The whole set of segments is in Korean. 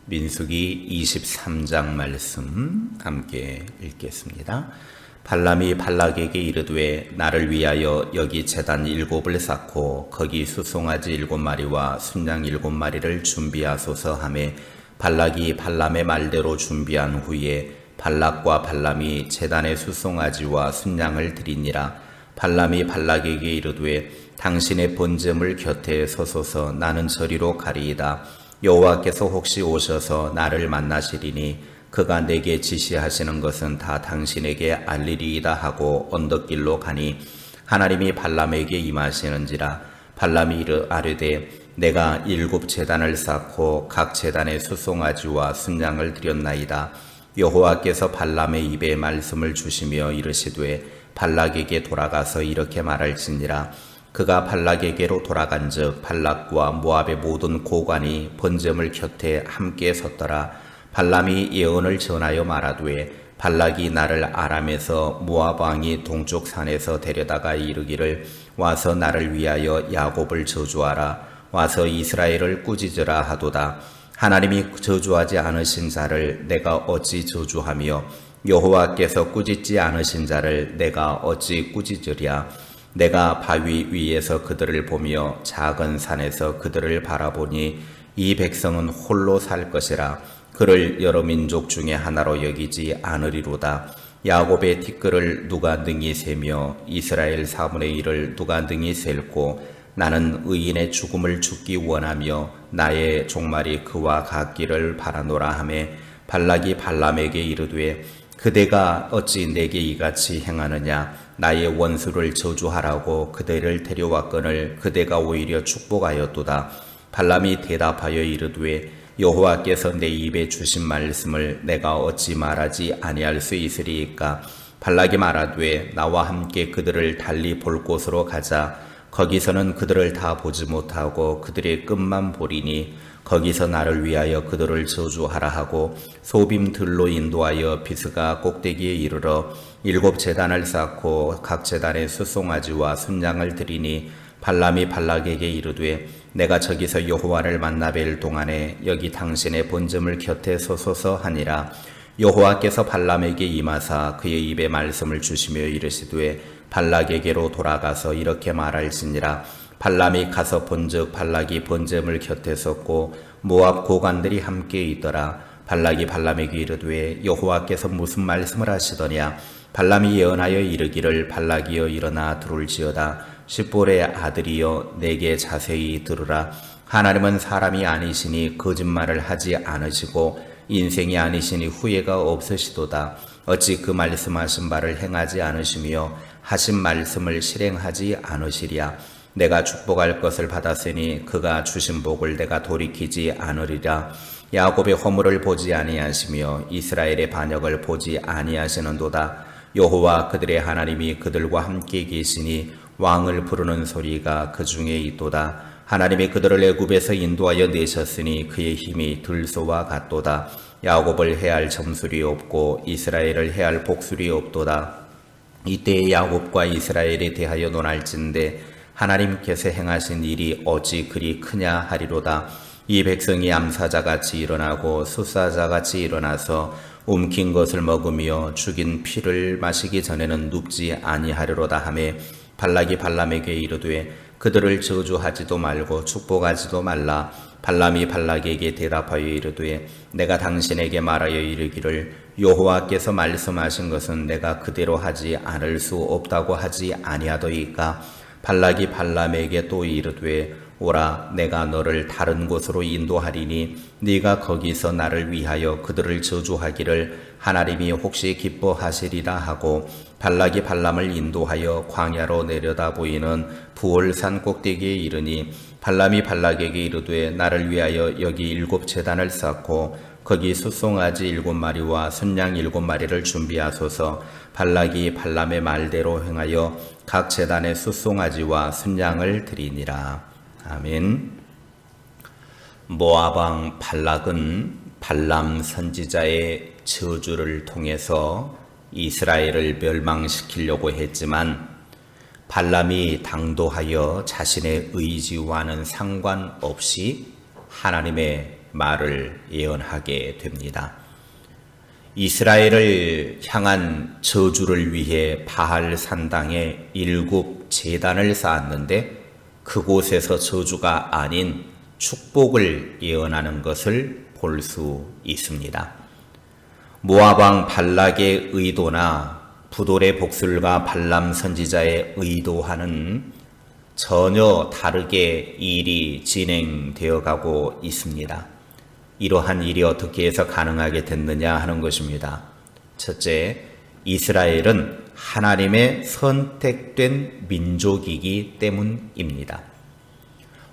민수기 23장 말씀 함께 읽겠습니다. 발람이 발락에게 이르되 나를 위하여 여기 제단 7을 쌓고 거기 수송아지 7마리와 순양 7마리를 준비하소서 하매 발락이 발람의 말대로 준비한 후에 발락과 발람이 제단의 수송아지와 순양을 드리니라. 발람이 발락에게 이르되 당신의 번제물 곁에 서소서. 나는 저리로 가리이다. 여호와께서 혹시 오셔서 나를 만나시리니 그가 내게 지시하시는 것은 다 당신에게 알리리이다 하고 언덕길로 가니 하나님이 발람에게 임하시는지라. 발람이 아뢰되 내가 7 제단을 쌓고 각 제단에 수송아지와 순양을 드렸나이다. 여호와께서 발람의 입에 말씀을 주시며 이르시되 발락에게 돌아가서 이렇게 말할지니라. 그가 발락에게로 돌아간즉 발락과 모압의 모든 고관이 번제물 곁에 함께 섰더라. 발람이 예언을 전하여 말하되 발락이 나를 아람에서 모압 왕이 동쪽 산에서 데려다가 이르기를 와서 나를 위하여 야곱을 저주하라. 와서 이스라엘을 꾸짖으라 하도다. 하나님이 저주하지 않으신 자를 내가 어찌 저주하며 여호와께서 꾸짖지 않으신 자를 내가 어찌 꾸짖으랴. 내가 바위 위에서 그들을 보며 작은 산에서 그들을 바라보니 이 백성은 홀로 살 것이라. 그를 여러 민족 중에 하나로 여기지 않으리로다. 야곱의 티끌을 누가 능히 세며 이스라엘 4분의 1을 누가 능히 셀고 나는 의인의 죽음을 죽기 원하며 나의 종말이 그와 같기를 바라노라 하며 발락이 발람에게 이르되 그대가 어찌 내게 이같이 행하느냐. 나의 원수를 저주하라고 그대를 데려왔거늘 그대가 오히려 축복하였도다. 발람이 대답하여 이르되 여호와께서 내 입에 주신 말씀을 내가 어찌 말하지 아니할 수 있으리이까. 발락이 말하되 나와 함께 그들을 달리 볼 곳으로 가자. 거기서는 그들을 다 보지 못하고 그들의 끝만 보리니 거기서 나를 위하여 그들을 저주하라 하고 소빔들로 인도하여 비스가 꼭대기에 이르러 7 제단을 쌓고 각 제단에 수송아지와 순양을 드리니 발람이 발락에게 이르되 내가 저기서 여호와를 만나 뵐 동안에 여기 당신의 번제물 곁에 서소서 하니라. 여호와께서 발람에게 임하사 그의 입에 말씀을 주시며 이르시되 발락에게로 돌아가서 이렇게 말할지니라. 발람이 가서 본즉 발락이 번제물 곁에 섰고 모압 고관들이 함께 있더라. 발락이 발람에게 이르되 여호와께서 무슨 말씀을 하시더냐. 발람이 예언하여 이르기를 발락이여 일어나 들을지어다. 십볼의 아들이여 내게 자세히 들으라. 하나님은 사람이 아니시니 거짓말을 하지 않으시고 인생이 아니시니 후회가 없으시도다. 어찌 그 말씀하신 바를 행하지 않으시며 하신 말씀을 실행하지 않으시랴. 내가 축복할 것을 받았으니 그가 주신 복을 내가 돌이키지 않으리라. 야곱의 허물을 보지 아니하시며 이스라엘의 반역을 보지 아니하시는도다. 여호와 그들의 하나님이 그들과 함께 계시니 왕을 부르는 소리가 그 중에 있도다. 하나님이 그들을 애굽에서 인도하여 내셨으니 그의 힘이 들소와 같도다. 야곱을 해할 점술이 없고 이스라엘을 해할 복술이 없도다. 이때에 야곱과 이스라엘에 대하여 논할진대 하나님께서 행하신 일이 어찌 그리 크냐 하리로다. 이 백성이 암사자같이 일어나고 수사자같이 일어나서 움킨 것을 먹으며 죽인 피를 마시기 전에는 눕지 아니하리로다 하매 발락이 발람에게 이르되 그들을 저주하지도 말고 축복하지도 말라. 발람이 발락에게 대답하여 이르되 내가 당신에게 말하여 이르기를 여호와께서 말씀하신 것은 내가 그대로 하지 않을 수 없다고 하지 아니하더이까. 발락이 발람에게 또 이르되 오라 내가 너를 다른 곳으로 인도하리니 네가 거기서 나를 위하여 그들을 저주하기를 하나님이 혹시 기뻐하시리라 하고 발락이 발람을 인도하여 광야로 내려다 보이는 부올산 꼭대기에 이르니 발람이 발락에게 이르되 나를 위하여 여기 7 제단을 쌓고 거기 수송아지 7마리와 순양 7마리를 준비하소서. 발락이 발람의 말대로 행하여 각 제단에 수송아지와 순양을 드리니라. 아멘. 모압 왕 발락은 발람 선지자의 저주를 통해서 이스라엘을 멸망시키려고 했지만 발람이 당도하여 자신의 의지와는 상관없이 하나님의 말을 예언하게 됩니다. 이스라엘을 향한 저주를 위해 바알 산당에 7 제단을 쌓았는데 그곳에서 저주가 아닌 축복을 예언하는 것을 볼 수 있습니다. 모압 왕 발락의 의도나 부돌의 복술과 발람 선지자의 의도와는 전혀 다르게 일이 진행되어 가고 있습니다. 이러한 일이 어떻게 해서 가능하게 됐느냐 하는 것입니다. 첫째, 이스라엘은 하나님의 선택된 민족이기 때문입니다.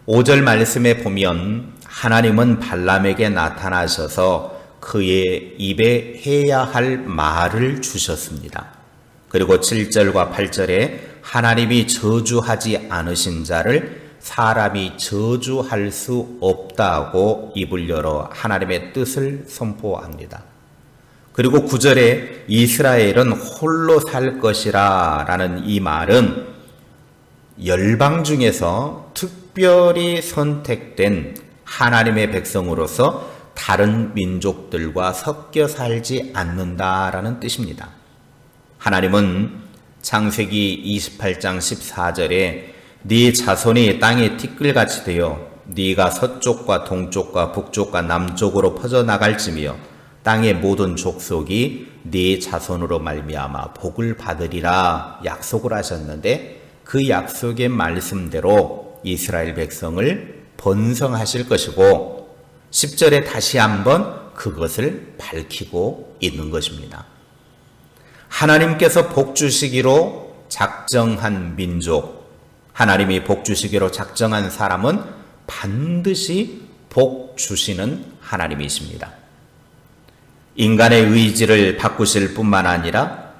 5절 말씀에 보면 하나님은 발람에게 나타나셔서 그의 입에 해야 할 말을 주셨습니다. 그리고 7절과 8절에 하나님이 저주하지 않으신 자를 사람이 저주할 수 없다고 입을 열어 하나님의 뜻을 선포합니다. 그리고 9절에 이스라엘은 홀로 살 것이라 라는 이 말은 열방 중에서 특별히 선택된 하나님의 백성으로서 다른 민족들과 섞여 살지 않는다라는 뜻입니다. 하나님은 창세기 28장 14절에 네 자손이 땅에 티끌같이 되어 네가 서쪽과 동쪽과 북쪽과 남쪽으로 퍼져나갈지며 땅의 모든 족속이 네 자손으로 말미암아 복을 받으리라 약속을 하셨는데 그 약속의 말씀대로 이스라엘 백성을 번성하실 것이고 10절에 다시 한번 그것을 밝히고 있는 것입니다. 하나님께서 복 주시기로 작정한 민족, 하나님이 복 주시기로 작정한 사람은 반드시 복 주시는 하나님이십니다. 인간의 의지를 바꾸실 뿐만 아니라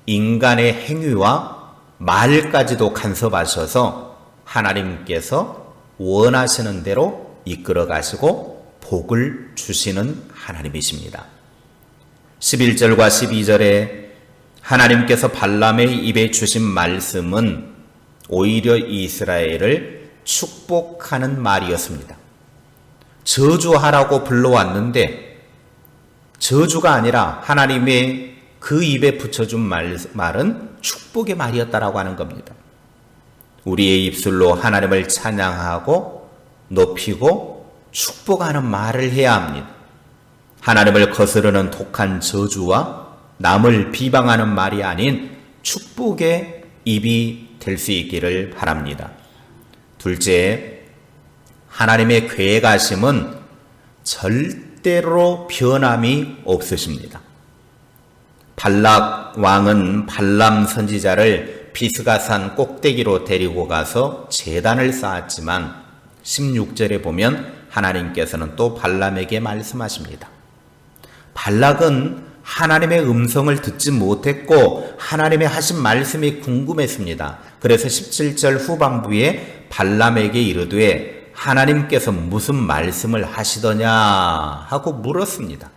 인간의 행위와 말까지도 간섭하셔서 하나님께서 원하시는 대로 이끌어 가시고 복을 주시는 하나님이십니다. 11절과 12절에 하나님께서 발람의 입에 주신 말씀은 오히려 이스라엘을 축복하는 말이었습니다. 저주하라고 불러왔는데 저주가 아니라 하나님의 그 입에 붙여준 말은 축복의 말이었다라고 하는 겁니다. 우리의 입술로 하나님을 찬양하고 높이고 축복하는 말을 해야 합니다. 하나님을 거스르는 독한 저주와 남을 비방하는 말이 아닌 축복의 입이 될 수 있기를 바랍니다. 둘째, 하나님의 계획하심은 절대로 변함이 없으십니다. 발락 왕은 발람 선지자를 비스가산 꼭대기로 데리고 가서 제단을 쌓았지만 16절에 보면 하나님께서는 또 발람에게 말씀하십니다. 발락은 하나님의 음성을 듣지 못했고 하나님의 하신 말씀이 궁금했습니다. 그래서 17절 후반부에 발람에게 이르되 하나님께서 무슨 말씀을 하시더냐 하고 물었습니다.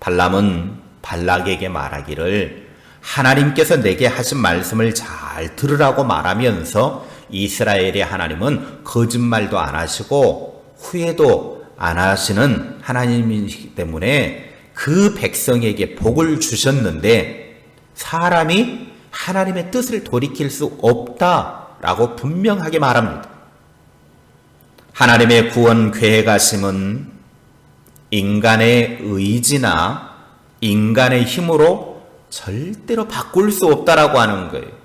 발람은 발락에게 말하기를 하나님께서 내게 하신 말씀을 잘 들으라고 말하면서 이스라엘의 하나님은 거짓말도 안 하시고 후회도 안 하시는 하나님이기 때문에 그 백성에게 복을 주셨는데 사람이 하나님의 뜻을 돌이킬 수 없다라고 분명하게 말합니다. 하나님의 구원 계획하심은 인간의 의지나 인간의 힘으로 절대로 바꿀 수 없다라고 하는 거예요.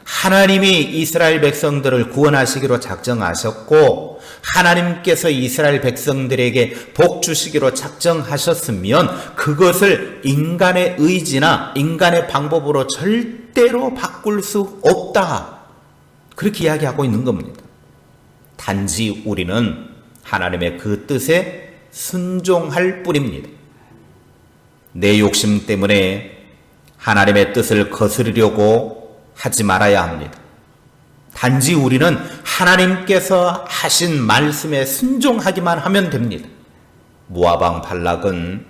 하나님이 이스라엘 백성들을 구원하시기로 작정하셨고 하나님께서 이스라엘 백성들에게 복 주시기로 작정하셨으면 그것을 인간의 의지나 인간의 방법으로 절대로 바꿀 수 없다. 그렇게 이야기하고 있는 겁니다. 단지 우리는 하나님의 그 뜻에 순종할 뿐입니다. 내 욕심 때문에 하나님의 뜻을 거스르려고 하지 말아야 합니다. 단지 우리는 하나님께서 하신 말씀에 순종하기만 하면 됩니다. 모압 왕 발락은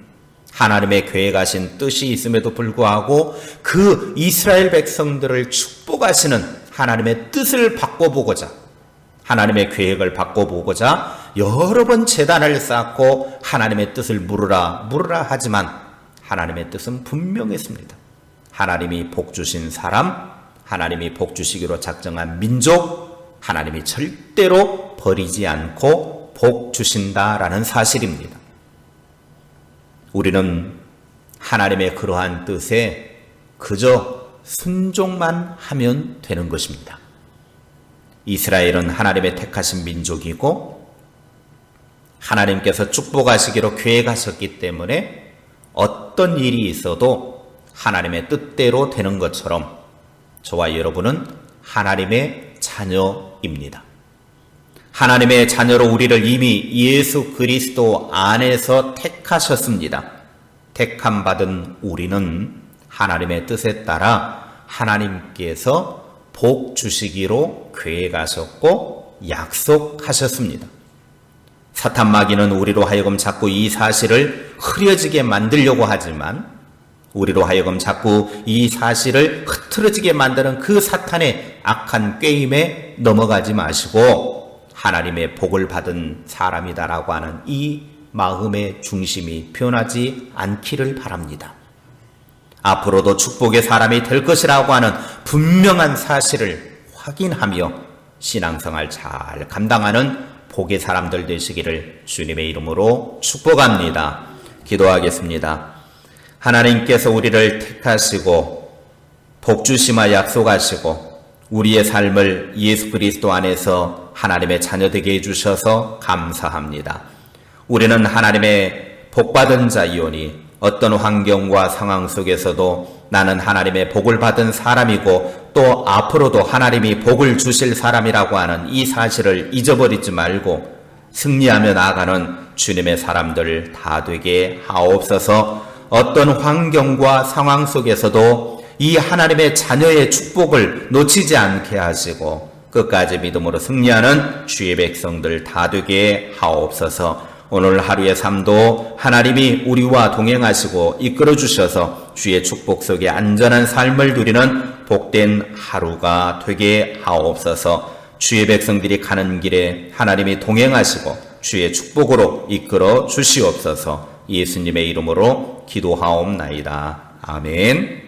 하나님의 계획하신 뜻이 있음에도 불구하고 그 이스라엘 백성들을 축복하시는 하나님의 뜻을 바꿔보고자 하나님의 계획을 바꿔보고자 여러 번 제단을 쌓고 하나님의 뜻을 물으라 하지만 하나님의 뜻은 분명했습니다. 하나님이 복 주신 사람, 하나님이 복 주시기로 작정한 민족, 하나님이 절대로 버리지 않고 복 주신다라는 사실입니다. 우리는 하나님의 그러한 뜻에 그저 순종만 하면 되는 것입니다. 이스라엘은 하나님의 택하신 민족이고 하나님께서 축복하시기로 계획하셨기 때문에 어떤 일이 있어도 하나님의 뜻대로 되는 것처럼 저와 여러분은 하나님의 자녀입니다. 하나님의 자녀로 우리를 이미 예수 그리스도 안에서 택하셨습니다. 택함 받은 우리는 하나님의 뜻에 따라 하나님께서 복 주시기로 계획하셨고 약속하셨습니다. 사탄 마귀는 우리로 하여금 자꾸 이 사실을 흐려지게 만들려고 하지만 우리로 하여금 자꾸 이 사실을 흐트러지게 만드는 그 사탄의 악한 꾀임에 넘어가지 마시고 하나님의 복을 받은 사람이다라고 하는 이 마음의 중심이 변하지 않기를 바랍니다. 앞으로도 축복의 사람이 될 것이라고 하는 분명한 사실을 확인하며 신앙생활 잘 감당하는 복의 사람들 되시기를 주님의 이름으로 축복합니다. 기도하겠습니다. 하나님께서 우리를 택하시고 복주심과 약속하시고 우리의 삶을 예수 그리스도 안에서 하나님의 자녀되게 해주셔서 감사합니다. 우리는 하나님의 복받은 자이오니 어떤 환경과 상황 속에서도 나는 하나님의 복을 받은 사람이고 또 앞으로도 하나님이 복을 주실 사람이라고 하는 이 사실을 잊어버리지 말고 승리하며 나아가는 주님의 사람들 다 되게 하옵소서. 어떤 환경과 상황 속에서도 이 하나님의 자녀의 축복을 놓치지 않게 하시고 끝까지 믿음으로 승리하는 주의 백성들 다 되게 하옵소서. 오늘 하루의 삶도 하나님이 우리와 동행하시고 이끌어 주셔서 주의 축복 속에 안전한 삶을 누리는 복된 하루가 되게 하옵소서. 주의 백성들이 가는 길에 하나님이 동행하시고 주의 축복으로 이끌어 주시옵소서. 예수님의 이름으로 기도하옵나이다. 아멘.